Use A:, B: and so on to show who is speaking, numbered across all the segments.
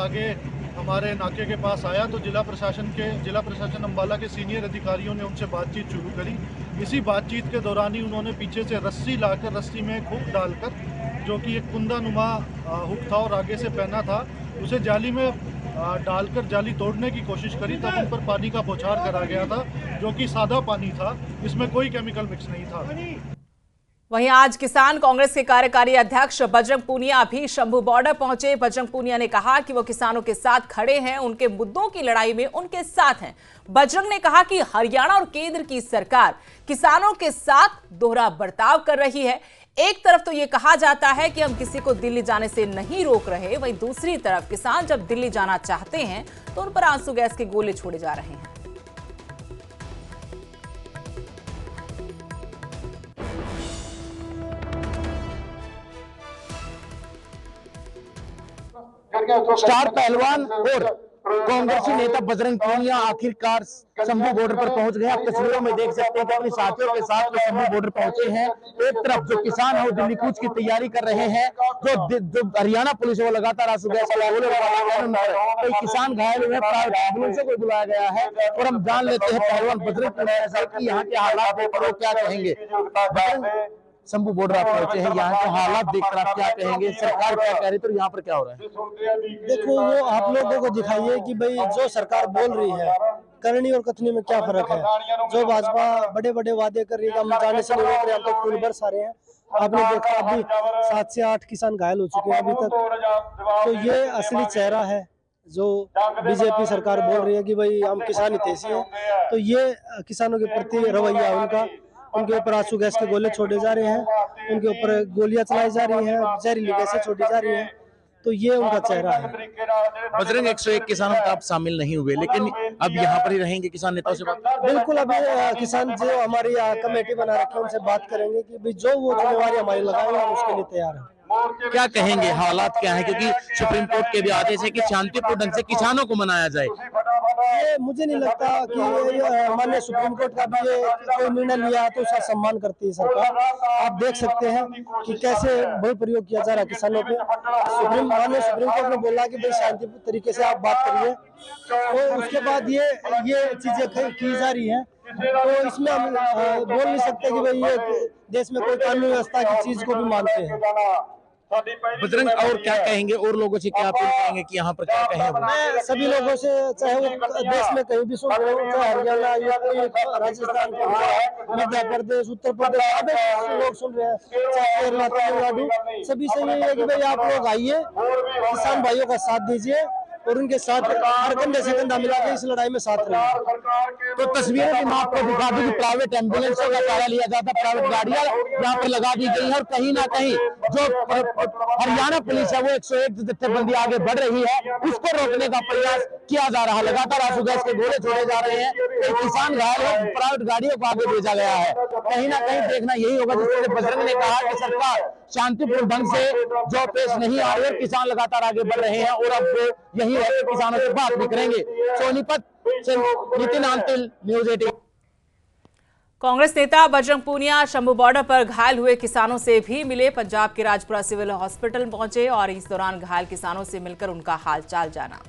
A: आगे हमारे नाके के पास आया तो जिला प्रशासन अम्बाला के सीनियर अधिकारियों ने उनसे बातचीत शुरू करी। इसी बातचीत के दौरान ही उन्होंने पीछे से रस्सी लाकर रस्सी में एक हुक डालकर, जो कि एक कुंदा नुमा हुक था और आगे से पहना था, उसे जाली में डालकर जाली तोड़ने की कोशिश करी। तब उन पर पानी का बौछार करा गया था, जो कि सादा पानी था, इसमें कोई केमिकल मिक्स नहीं था।
B: वहीं आज किसान कांग्रेस के कार्यकारी अध्यक्ष बजरंग पूनिया भी शंभू बॉर्डर पहुंचे। बजरंग पूनिया ने कहा कि वो किसानों के साथ खड़े हैं, उनके मुद्दों की लड़ाई में उनके साथ हैं। बजरंग ने कहा कि हरियाणा और केंद्र की सरकार किसानों के साथ दोहरा बर्ताव कर रही है। एक तरफ तो ये कहा जाता है कि हम किसी को दिल्ली जाने से नहीं रोक रहे, वहीं दूसरी तरफ किसान जब दिल्ली जाना चाहते हैं तो उन पर आंसू गैस के गोले छोड़े जा रहे हैं।
C: स्टार पहलवान और कांग्रेसी नेता बजरंग पूनिया आखिरकार शंभू बॉर्डर पर पहुंच गए। आप तस्वीरों में देख सकते हैं कि अपने साथियों के साथ वो शंभू बॉर्डर पहुंचे हैं। एक तरफ जो किसान है वो दिल्ली कूच की तैयारी कर रहे हैं, जो हरियाणा पुलिस है वो लगातार आंसू गैस के गोले कई किसान घायल हुए हैं, प्राइवेट एम्बुलेंसों को बुलाया गया है। और हम जान लेते हैं पहलवान बजरंग पूनिया से कि यहाँ के हालात देखकर वो क्या कहेंगे। शंभू बॉर्डर आप पहुंचे हैं, यहाँ के हालात देखकर आप क्या कहेंगे, सरकार क्या कह रही है तो यहाँ पर क्या हो रहा है?
D: देखो, वो आप लोगों को दिखाइए कि भाई जो सरकार बोल रही है, करनी और कथनी में क्या फर्क है। जो भाजपा बड़े बड़े वादे कर रही है, हम जाने से नहीं रोक रहे, हम तो खून बरसा रहे हैं। आपने देखा अभी 7 से 8 किसान घायल हो चुके हैं अभी तक। तो ये असली चेहरा है जो बीजेपी सरकार बोल रही है कि भाई हम किसान हितैषी हैं। तो ये किसानों के प्रति रवैया उनका, उनके ऊपर आंसू गैस के गोले छोड़े जा रहे हैं, उनके ऊपर गोलियां चलाई जा रही हैं, जहरीली गैसें छोड़ी जा रही हैं। तो ये उनका चेहरा है।
C: बजरंग 101 किसानों में आप शामिल नहीं हुए, लेकिन अब यहाँ पर ही रहेंगे किसान नेताओं से बात?
D: बिल्कुल, अभी किसान जो हमारी कमेटी बना रखी है उनसे बात करेंगे कि जो वो जिम्मेवारी हमारी लगाएंगे, हम उसके लिए तैयार हैं।
C: क्या कहेंगे, हालात क्या है, क्योंकि सुप्रीम कोर्ट के भी आदेश है कि शांतिपूर्ण ढंग से किसानों को मनाया जाए।
D: ये मुझे नहीं लगता कि माननीय सुप्रीम कोर्ट का भी ये कोई निर्णय लिया है तो उसका सम्मान करती है सरकार। आप देख सकते हैं कि कैसे बल प्रयोग किया जा रहा है किसानों पे। माननीय सुप्रीम कोर्ट ने बोला कि भाई शांतिपूर्ण तरीके से आप बात करिए, तो उसके बाद ये चीजें की जा रही है। तो इसमें हम बोल नहीं सकते कि भाई ये देश में कोई कानून व्यवस्था की चीज को भी मानते हैं।
C: बजरंग और क्या कहेंगे, और लोगों से क्या अपील करेंगे कि यहाँ पर क्या कहें?
D: मैं सभी लोगों से, चाहे वो देश में कहीं भी सुन रहे हो, चाहे हरियाणा, यूपी, राजस्थान, मध्य प्रदेश, उत्तर प्रदेश, लोग सुन रहे हैं, चाहे केरला, तमिलनाडु, सभी से यही है कि भाई आप लोग आइए, किसान भाइयों का साथ दीजिए और उनके साथ हर कंधे से कंधा मिला के इस लड़ाई में साथ रहे।
C: तो तस्वीरें भी मैं आपको दिखा दूं कि प्राइवेट एम्बुलेंसों का सहारा लिया जाता, प्राइवेट गाड़ियां यहाँ पर लगा दी गई है और कहीं ना कहीं जो हरियाणा पुलिस है वो 101 जत्थेबंदी आगे बढ़ रही है, उसको रोकने का प्रयास किया जा रहा है। लगातार आंसू गैस के गोले छोड़े जा रहे हैं, तो किसान घायल है, प्राइवेट गाड़ियों को आगे भेजा गया है। कहीं ना कहीं देखना यही होगा, जिस तरह बजरंग ने कहा कि सरकार शांतिपूर्ण ढंग से जो पेश नहीं आ रही है, किसान लगातार आगे बढ़ रहे हैं और अब वो यही है कि किसानों से बात भी करेंगे। सोनीपत से नितिन आंतिल, न्यूज़ 18।
B: कांग्रेस नेता बजरंग पूनिया शंभू बॉर्डर पर घायल हुए किसानों से भी मिले। पंजाब के राजपुरा सिविल हॉस्पिटल पहुंचे और इस दौरान घायल किसानों से मिलकर उनका हालचाल जाना।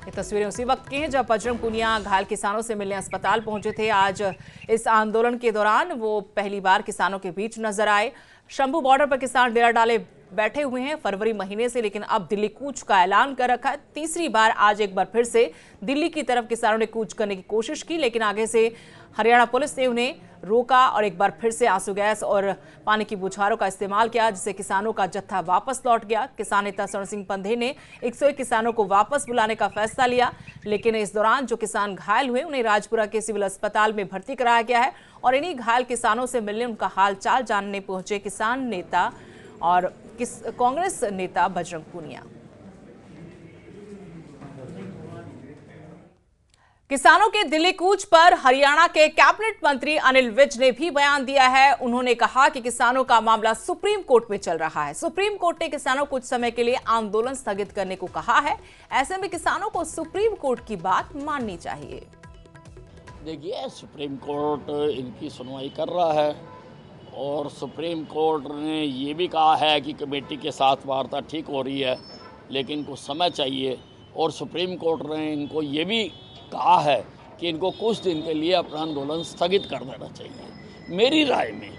B: ये तस्वीरें उसी वक्त की हैं जब बजरंग पूनिया घायल किसानों से मिलने अस्पताल पहुंचे थे। आज इस आंदोलन के दौरान वो पहली बार किसानों के बीच नजर आए। शंभू बॉर्डर पर किसान डेरा डाले बैठे हुए हैं फरवरी महीने से, लेकिन अब दिल्ली कूच का ऐलान कर रखा है। तीसरी बार आज एक बार फिर से दिल्ली की तरफ किसानों ने कूच करने की कोशिश की, लेकिन आगे से हरियाणा पुलिस ने उन्हें रोका और एक बार फिर से आंसू गैस और पानी की बौछारों का इस्तेमाल किया, जिससे किसानों का जत्था वापस लौट गया। किसान नेता स्वर्ण सिंह पंधे ने 101 किसानों को वापस बुलाने का फैसला लिया, लेकिन इस दौरान जो किसान घायल हुए उन्हें राजपुरा के सिविल अस्पताल में भर्ती कराया गया है और इन्हीं घायल किसानों से मिलने, उनका हालचाल जानने पहुंचे किसान नेता और कांग्रेस नेता बजरंग पूनिया। किसानों के दिल्ली कूच पर हरियाणा के कैबिनेट मंत्री अनिल विज ने भी बयान दिया है। उन्होंने कहा कि किसानों का मामला सुप्रीम कोर्ट में चल रहा है। सुप्रीम कोर्ट ने किसानों को कुछ समय के लिए आंदोलन स्थगित करने को कहा है। ऐसे में किसानों को सुप्रीम कोर्ट की बात माननी चाहिए।
E: देखिए, सुप्रीम कोर्ट इनकी सुनवाई कर रहा है और सुप्रीम कोर्ट ने ये भी कहा है कि कमेटी के साथ वार्ता ठीक हो रही है, लेकिन कुछ समय चाहिए। और सुप्रीम कोर्ट ने इनको ये भी कहा है कि इनको कुछ दिन के लिए अपना आंदोलन स्थगित कर देना चाहिए। मेरी राय में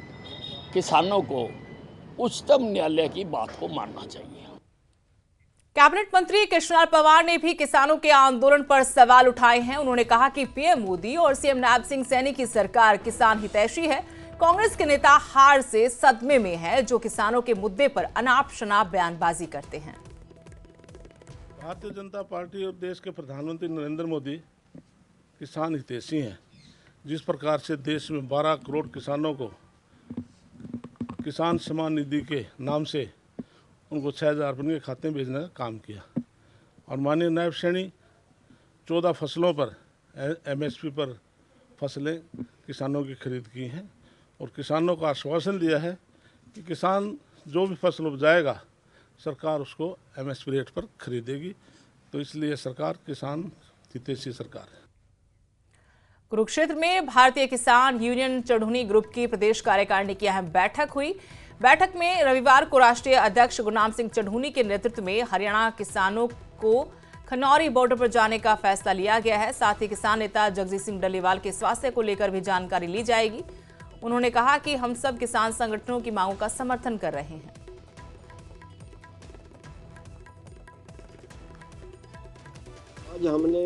E: किसानों को उच्चतम न्यायालय की बात को मानना चाहिए।
B: कैबिनेट मंत्री कृष्णलाल पंवार ने भी किसानों के आंदोलन पर सवाल उठाए हैं। उन्होंने कहा कि पीएम मोदी और सीएम नायब सिंह सैनी की सरकार किसान हितैषी है। कांग्रेस के नेता हार से सदमे में है, जो किसानों के मुद्दे पर अनाप शनाप बयानबाजी करते हैं।
F: भारतीय जनता पार्टी और देश के प्रधानमंत्री नरेंद्र मोदी किसान हितैषी हैं। जिस प्रकार से देश में 12 करोड़ किसानों को किसान सम्मान निधि के नाम से उनको 6,000 रुपये के खाते में भेजने का काम किया, और माननीय नायब सैनी 14 फसलों पर MSP पर फसलें किसानों की खरीद की हैं और किसानों को आश्वासन दिया है कि किसान जो भी फसल उपजाएगा सरकार उसको MSP रेट पर खरीदेगी। तो इसलिए सरकार किसान हितैषी सरकार है।
B: कुरुक्षेत्र में भारतीय किसान यूनियन चढ़ूनी ग्रुप की प्रदेश कार्यकारिणी की अहम बैठक हुई। बैठक में रविवार को राष्ट्रीय अध्यक्ष गुरनाम सिंह चढ़ूनी के नेतृत्व में हरियाणा किसानों को खनौरी बॉर्डर पर जाने का फैसला लिया गया है। साथ ही किसान नेता जगजीत सिंह डल्लेवाल के स्वास्थ्य को लेकर भी जानकारी ली जाएगी। उन्होंने कहा कि हम सब किसान संगठनों की मांगों का समर्थन कर रहे हैं।
G: आज हमने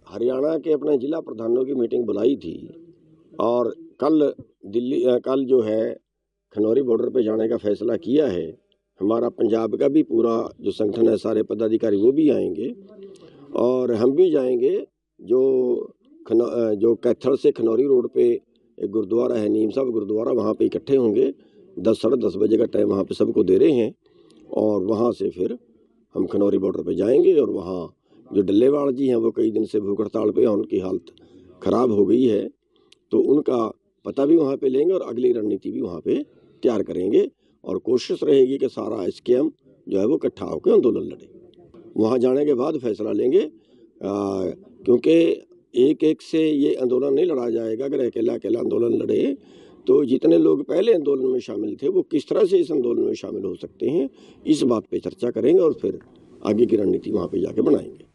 G: हरियाणा के अपने जिला प्रधानों की मीटिंग बुलाई थी और कल जो है खनौरी बॉर्डर पे जाने का फैसला किया है। हमारा पंजाब का भी पूरा जो संगठन है, सारे पदाधिकारी वो भी आएंगे और हम भी जाएंगे। जो कैथल से खनौरी रोड पे एक गुरुद्वारा है, नीम साहब गुरुद्वारा, वहाँ पे इकट्ठे होंगे। 10-10:30 बजे का टाइम वहाँ पे सबको दे रहे हैं और वहाँ से फिर हम खनौरी बॉर्डर पे जाएंगे। और वहाँ जो डल्लेवाल जी हैं वो कई दिन से भूख हड़ताल पे, उनकी हालत ख़राब हो गई है, तो उनका पता भी वहाँ पे लेंगे और अगली रणनीति भी वहाँ पे तैयार करेंगे। और कोशिश रहेगी कि सारा SKM जो है वो इकट्ठा होकर आंदोलन लड़े। वहाँ जाने के बाद फैसला लेंगे, क्योंकि एक से ये आंदोलन नहीं लड़ा जाएगा। अगर अकेला आंदोलन लड़े तो जितने लोग पहले आंदोलन में शामिल थे वो किस तरह से इस आंदोलन में शामिल हो सकते हैं, इस बात पे चर्चा करेंगे और फिर आगे की रणनीति वहाँ पे जाके बनाएंगे।